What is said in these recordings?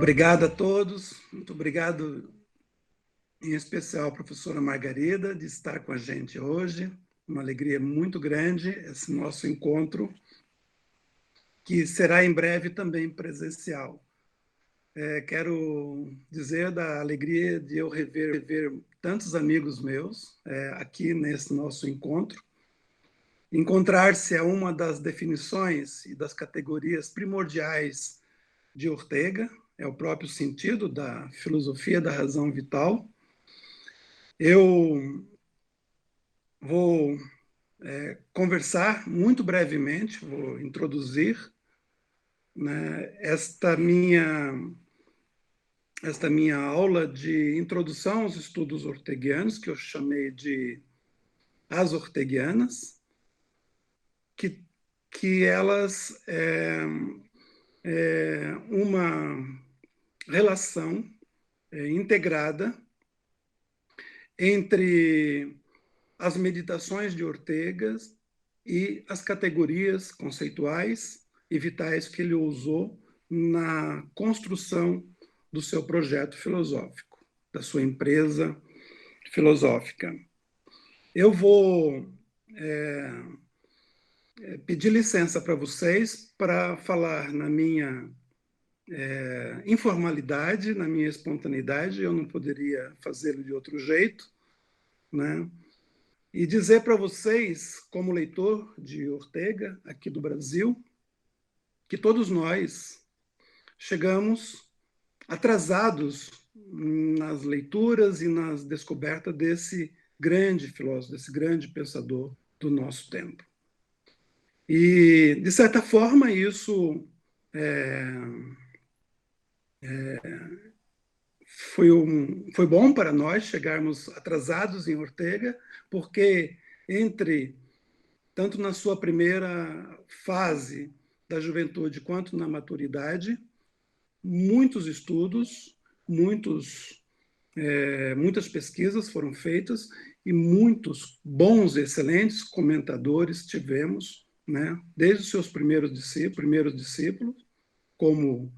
obrigado a todos, muito obrigado em especial à professora Margarida de estar com a gente hoje. Uma alegria muito grande esse nosso encontro, que será em breve também presencial. Quero dizer da alegria de eu rever tantos amigos meus aqui nesse nosso encontro. Encontrar-se é uma das definições e das categorias primordiais de Ortega, é o próprio sentido da filosofia da razão vital. Eu vou conversar muito brevemente, vou introduzir, né, esta minha aula de introdução aos estudos orteguianos, que eu chamei de As Orteguianas, que elas uma relação integrada entre as meditações de Ortega e as categorias conceituais e vitais que ele usou na construção do seu projeto filosófico, da sua empresa filosófica. Eu vou pedir licença para vocês para falar na minha informalidade, na minha espontaneidade, eu não poderia fazê-lo de outro jeito, né? E dizer para vocês, como leitor de Ortega, aqui do Brasil, que todos nós chegamos atrasados nas leituras e nas descobertas desse grande filósofo, desse grande pensador do nosso tempo. E, de certa forma, isso foi bom para nós chegarmos atrasados em Ortega, porque tanto na sua primeira fase da juventude quanto na maturidade, muitos estudos, muitas pesquisas foram feitas e muitos bons, excelentes comentadores tivemos, né? Desde os seus primeiros discípulos, como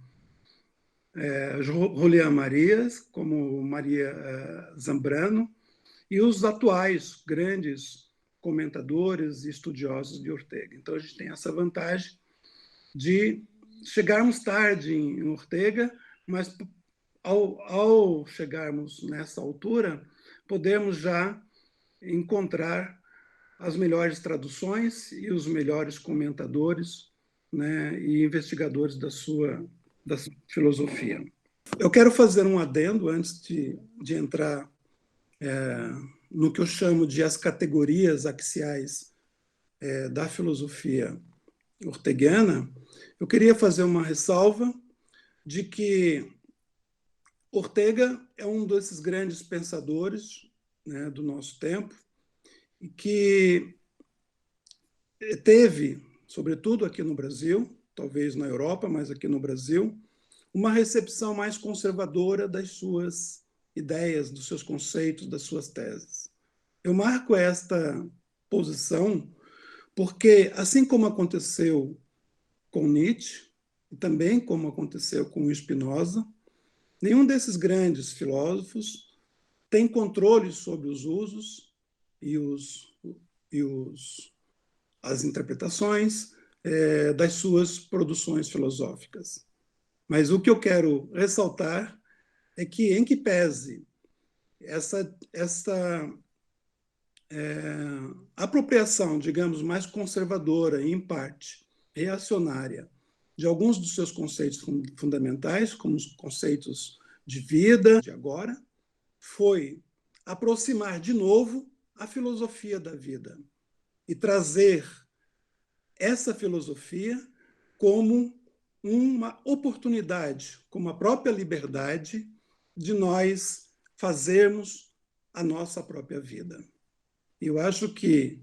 Julián Marías, como Maria Zambrano, e os atuais grandes comentadores e estudiosos de Ortega. Então, a gente tem essa vantagem de chegarmos tarde em Ortega, mas ao chegarmos nessa altura, podemos já encontrar as melhores traduções e os melhores comentadores, né, e investigadores da sua filosofia. Eu quero fazer um adendo antes de entrar no que eu chamo de as categorias axiais da filosofia orteguiana. Eu queria fazer uma ressalva de que Ortega é um desses grandes pensadores, né, do nosso tempo, e que teve, sobretudo aqui no Brasil, talvez na Europa, mas aqui no Brasil, uma recepção mais conservadora das suas ideias, dos seus conceitos, das suas teses. Eu marco esta posição porque, assim como aconteceu com Nietzsche, e também como aconteceu com Spinoza, nenhum desses grandes filósofos tem controle sobre os usos e as interpretações das suas produções filosóficas. Mas o que eu quero ressaltar é que, em que pese essa apropriação, digamos, mais conservadora e, em parte, reacionária, de alguns dos seus conceitos fundamentais, como os conceitos de vida, de agora, foi aproximar de novo a filosofia da vida e trazer essa filosofia como uma oportunidade, como a própria liberdade de nós fazermos a nossa própria vida. E eu acho que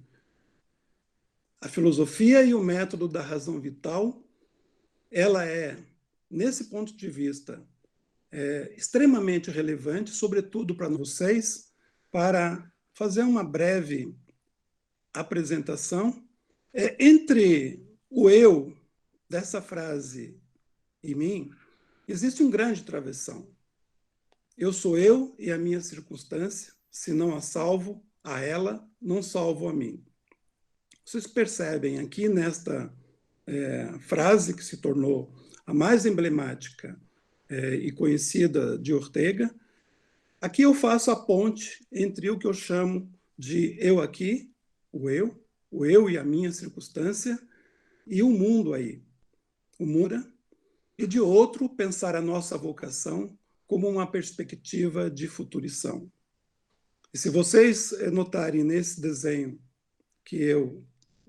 a filosofia e o método da razão vital, ela é, nesse ponto de vista, extremamente relevante, sobretudo para vocês, para fazer uma breve apresentação. Entre o eu dessa frase e mim, Existe um grande travessão. Eu sou eu e a minha circunstância, se não a salvo, a ela, não salvo a mim. Vocês percebem aqui nesta frase que se tornou a mais emblemática e conhecida de Ortega, aqui eu faço a ponte entre o que eu chamo de eu aqui, o eu e a minha circunstância, e o mundo aí, o mundo, e de outro, pensar a nossa vocação como uma perspectiva de futurição. E se vocês notarem nesse desenho que eu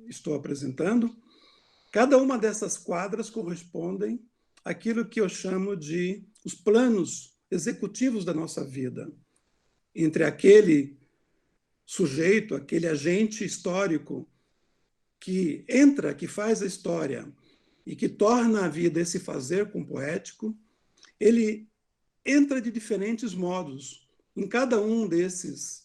estou apresentando, cada uma dessas quadras correspondem àquilo que eu chamo de os planos executivos da nossa vida, entre aquele sujeito, aquele agente histórico que entra, que faz a história e que torna a vida esse fazer com poético, ele entra de diferentes modos. Em cada um desses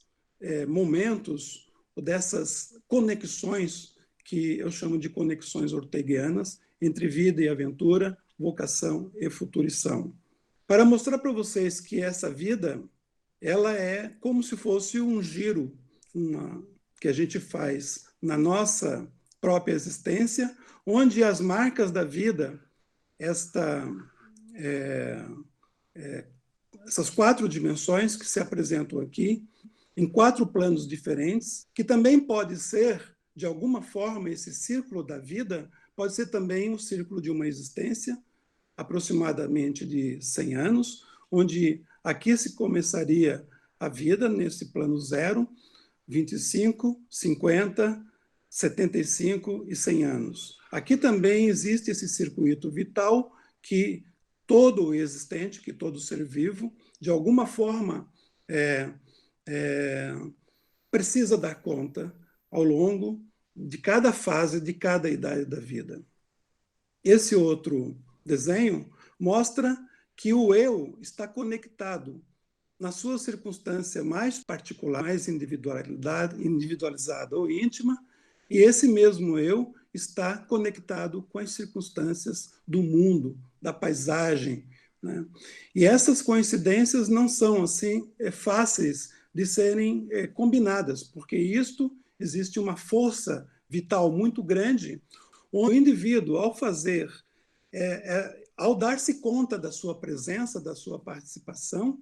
momentos, dessas conexões, que eu chamo de conexões orteguianas, entre vida e aventura, vocação e futurição. Para mostrar para vocês que essa vida, ela é como se fosse um giro que a gente faz na nossa própria existência, onde as marcas da vida, essas 4 dimensões que se apresentam aqui, em 4 planos diferentes, que também pode ser, de alguma forma, esse círculo da vida, pode ser também o círculo de uma existência, aproximadamente de 100 anos, onde aqui se começaria a vida, nesse plano 0, 25, 50, 75 e 100 anos. Aqui também existe esse circuito vital que todo o existente, que todo ser vivo, de alguma forma, precisa dar conta ao longo de cada fase, de cada idade da vida. Esse outro desenho mostra que o eu está conectado na sua circunstância mais particular, mais individualizada ou íntima, e esse mesmo eu está conectado com as circunstâncias do mundo, da paisagem, né? E essas coincidências não são assim fáceis de serem combinadas, porque isto existe uma força vital muito grande, onde o indivíduo, ao dar-se conta da sua presença, da sua participação,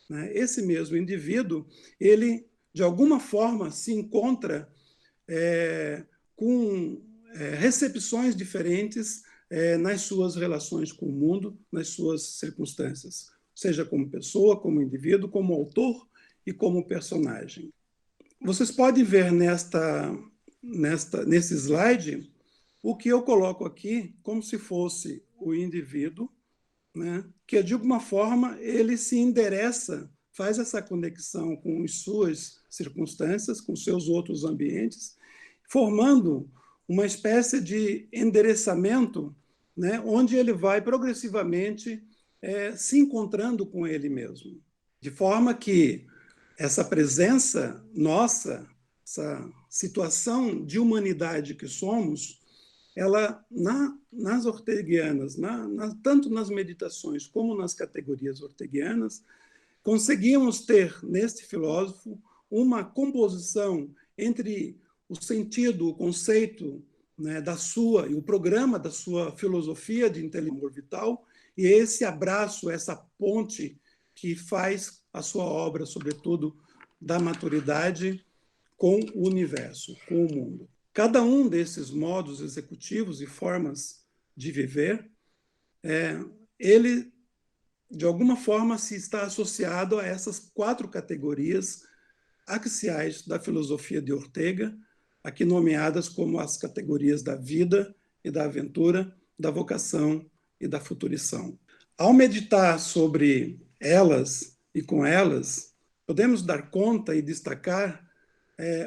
né, esse mesmo indivíduo, ele, de alguma forma, se encontra com recepções diferentes nas suas relações com o mundo, nas suas circunstâncias, seja como pessoa, como indivíduo, como autor e como personagem. Vocês podem ver nesse slide o que eu coloco aqui como se fosse o indivíduo, né, que de alguma forma ele se endereça, faz essa conexão com as suas circunstâncias, com seus outros ambientes, formando uma espécie de endereçamento, né, onde ele vai progressivamente se encontrando com ele mesmo. De forma que essa presença nossa, essa situação de humanidade que somos, ela, nas orteguianas, tanto nas meditações como nas categorias orteguianas, conseguimos ter, neste filósofo, uma composição entre o sentido, o conceito, né, da sua, e o programa da sua filosofia de inteligência vital, e esse abraço, essa ponte que faz a sua obra, sobretudo, da maturidade com o universo, com o mundo. Cada um desses modos executivos e formas de viver, ele, de alguma forma, se está associado a essas 4 categorias axiais da filosofia de Ortega, aqui nomeadas como as categorias da vida e da aventura, da vocação e da futurição. Ao meditar sobre elas e com elas, podemos dar conta e destacar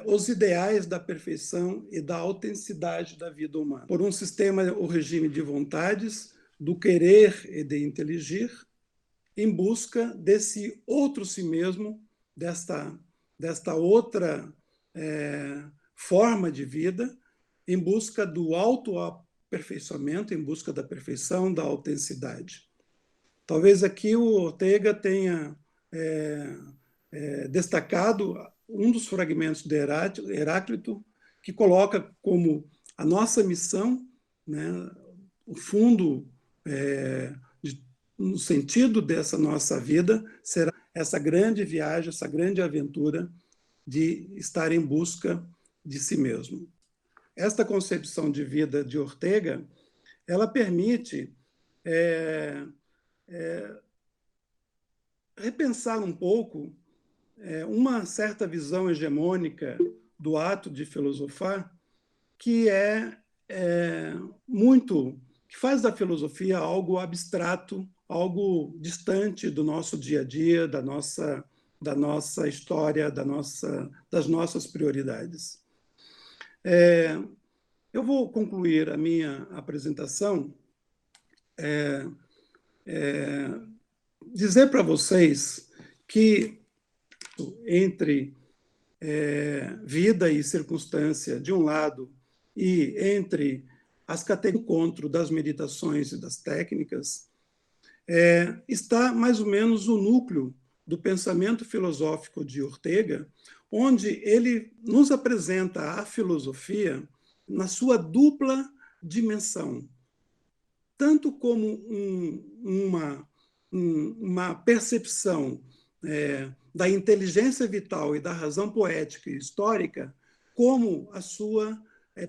os ideais da perfeição e da autenticidade da vida humana, por um sistema ou regime de vontades, do querer e de inteligir, em busca desse outro si mesmo, desta outra forma de vida, em busca do autoaperfeiçoamento, em busca da perfeição, da autenticidade. Talvez aqui o Ortega tenha destacado um dos fragmentos de Heráclito, que coloca como a nossa missão, né, o fundo, no sentido dessa nossa vida, será essa grande viagem, essa grande aventura de estar em busca de si mesmo. Esta concepção de vida de Ortega, ela permite repensar um pouco uma certa visão hegemônica do ato de filosofar, que que faz da filosofia algo abstrato, algo distante do nosso dia a dia, da nossa história, das nossas prioridades. Eu vou concluir a minha apresentação dizer para vocês que entre vida e circunstância, de um lado, e entre as categorias de encontro das meditações e das técnicas, está mais ou menos o núcleo do pensamento filosófico de Ortega, onde ele nos apresenta a filosofia na sua dupla dimensão, tanto como uma percepção da inteligência vital e da razão poética e histórica, como a sua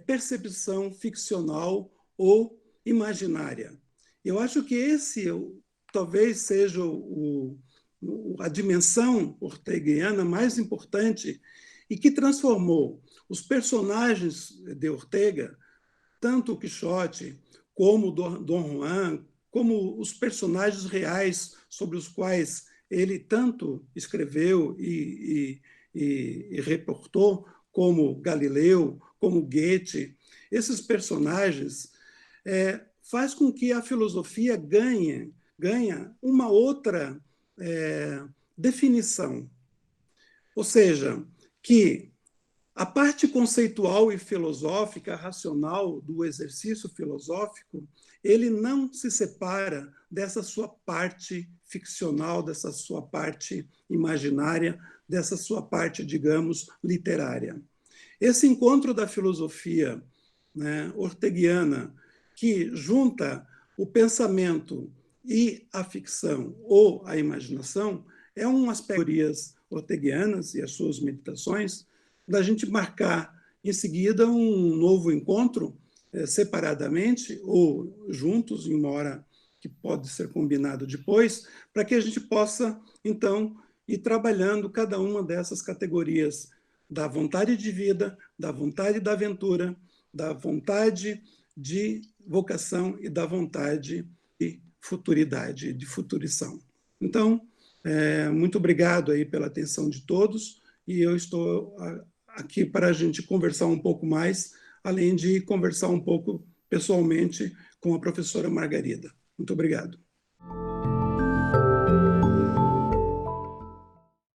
percepção ficcional ou imaginária. Eu acho que esse talvez seja a dimensão orteguiana mais importante e que transformou os personagens de Ortega, tanto o Quixote como o Dom Juan, como os personagens reais sobre os quais ele tanto escreveu e reportou, como Galileu, como Goethe. Esses personagens faz com que a filosofia ganhe uma outra definição. Ou seja, que a parte conceitual e filosófica, racional do exercício filosófico, ele não se separa dessa sua parte ficcional, dessa sua parte imaginária, dessa sua parte, digamos, literária. Esse encontro da filosofia, né, orteguiana, que junta o pensamento e a ficção ou a imaginação, é um aspecto das teorias orteguianas e as suas meditações, da gente marcar em seguida um novo encontro, separadamente ou juntos, em uma hora que pode ser combinado depois, para que a gente possa, então, ir trabalhando cada uma dessas categorias da vontade de vida, da vontade da aventura, da vontade de vocação e da vontade de futuridade, de futurição. Então, muito obrigado aí pela atenção de todos, e eu estou aqui para a gente conversar um pouco mais, além de conversar um pouco pessoalmente com a professora Margarida. Muito obrigado.